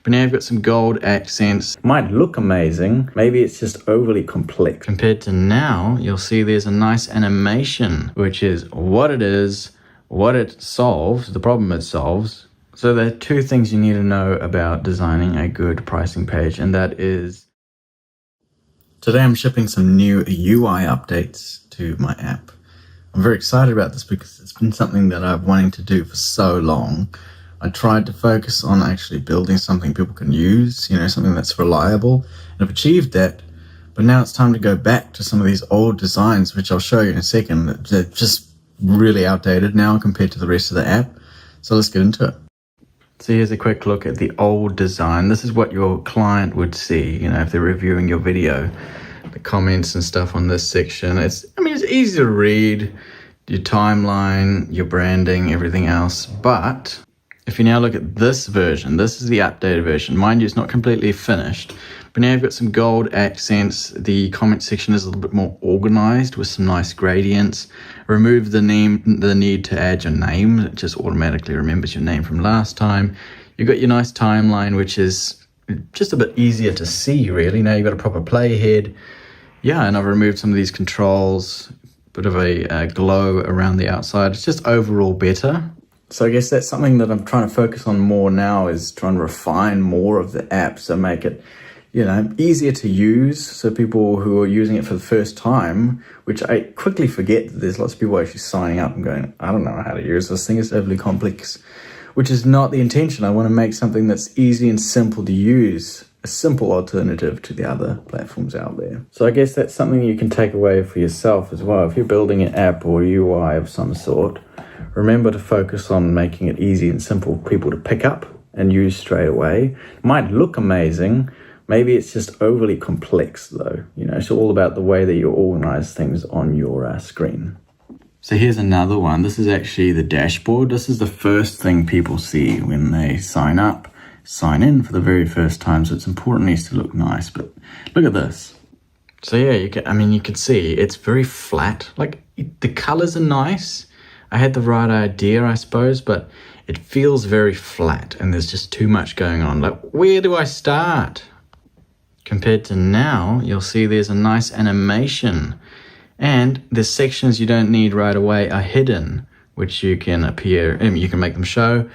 But now you've got some gold accents. Might look amazing. Maybe it's just overly complex. Compared to now, you'll see there's a nice animation, which is what it is, what it solves, the problem it solves. So there are two things you need to know about designing a good pricing page, and that is, today I'm shipping some new UI updates to my app. I'm very excited about this because it's been something that I've wanted to do for so long. I tried to focus on actually building something people can use, something that's reliable, and I've achieved that. But now it's time to go back to some of these old designs, which I'll show you in a second. They're just really outdated now compared to the rest of the app. So let's get into it. So here's a quick look at the old design. This is what your client would see, if they're reviewing your video. The comments and stuff on this section. It's easy to read, your timeline, your branding, everything else. But if you now look at this version, this is the updated version. Mind you, it's not completely finished. But now you've got some gold accents. The comment section is a little bit more organized with some nice gradients. Remove the need to add your name. It just automatically remembers your name from last time. You've got your nice timeline, which is just a bit easier to see, really. Now you've got a proper playhead. Yeah, and I've removed some of these controls. Bit of a glow around the outside. It's just overall better. So I guess that's something that I'm trying to focus on more now, is trying to refine more of the app. So make it easier to use, so people who are using it for the first time, which I quickly forget that there's lots of people actually signing up and going, I don't know how to use this thing, it's overly complex, which is not the intention. I want to make something that's easy and simple to use, a simple alternative to the other platforms out there. So I guess that's something you can take away for yourself as well. If you're building an app or UI of some sort, remember to focus on making it easy and simple for people to pick up and use straight away. It might look amazing. Maybe it's just overly complex though. It's all about the way that you organize things on your screen. So here's another one. This is actually the dashboard. This is the first thing people see when they sign in for the very first time. So it's important it needs to look nice, but look at this. So yeah, you can see it's very flat. Like the colors are nice. I had the right idea, I suppose, but it feels very flat and there's just too much going on. Like, where do I start? Compared to now, you'll see there's a nice animation, and the sections you don't need right away are hidden, which you can make them show.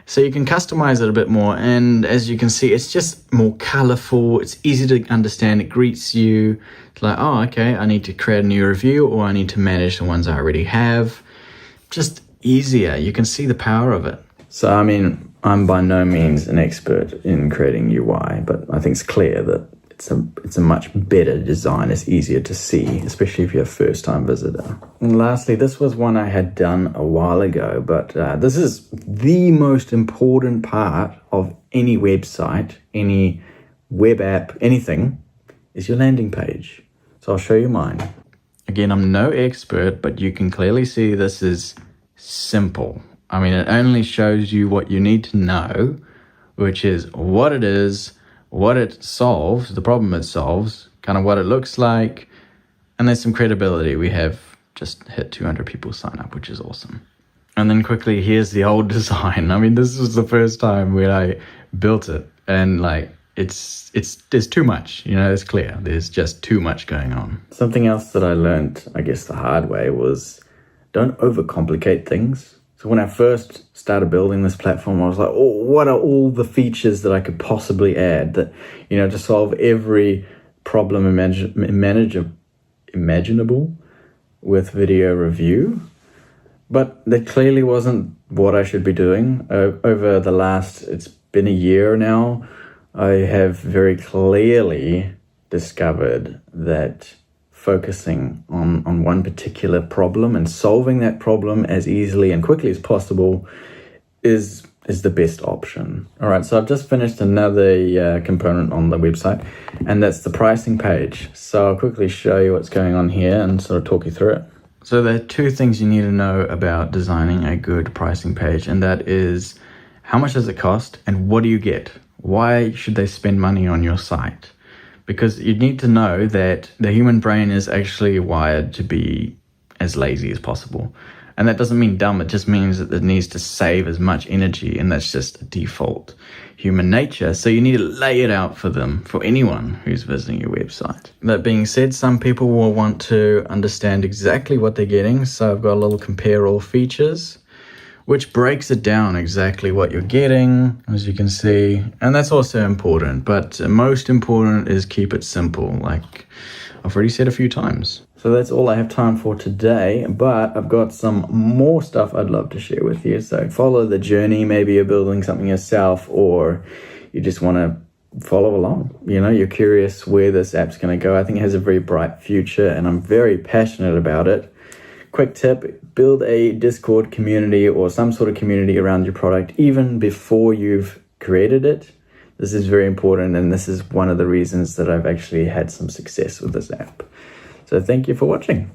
So you can customize it a bit more, and as you can see, it's just more colorful. It's easy to understand. It greets you. It's like, oh, okay, I need to create a new review, or I need to manage the ones I already have. Just easier. You can see the power of it. So, I'm by no means an expert in creating UI, but I think it's clear that it's a much better design. It's easier to see, especially if you're a first-time visitor. And lastly, this was one I had done a while ago, but this is the most important part of any website, any web app, anything, is your landing page. So I'll show you mine. Again, I'm no expert, but you can clearly see this is simple. It only shows you what you need to know, which is what it is, what it solves, the problem it solves, kind of what it looks like, and there's some credibility. We have just hit 200 people sign up, which is awesome. And then quickly, here's the old design. This was the first time when I built it, and there's too much, it's clear. There's just too much going on. Something else that I learned, I guess the hard way, was don't overcomplicate things. So when I first started building this platform, I was like, oh, what are all the features that I could possibly add that, to solve every problem imaginable with video review? But that clearly wasn't what I should be doing. Over the last, it's been a year now, I have very clearly discovered that focusing on one particular problem and solving that problem as easily and quickly as possible is the best option. All right, so I've just finished another component on the website, and that's the pricing page. So I'll quickly show you what's going on here and sort of talk you through it. So there are two things you need to know about designing a good pricing page, and that is how much does it cost and what do you get? Why should they spend money on your site? Because you need to know that the human brain is actually wired to be as lazy as possible. And that doesn't mean dumb, it just means that it needs to save as much energy, and that's just a default human nature. So you need to lay it out for them, for anyone who's visiting your website. That being said, some people will want to understand exactly what they're getting. So I've got a little compare all features, which breaks it down exactly what you're getting, as you can see. And that's also important, but most important is keep it simple, like I've already said a few times. So that's all I have time for today, but I've got some more stuff I'd love to share with you. So follow the journey. Maybe you're building something yourself, or you just want to follow along. You know, you're curious where this app's going to go. I think it has a very bright future, and I'm very passionate about it. Quick tip, build a Discord community or some sort of community around your product even before you've created it. This is very important, and this is one of the reasons that I've actually had some success with this app. So thank you for watching.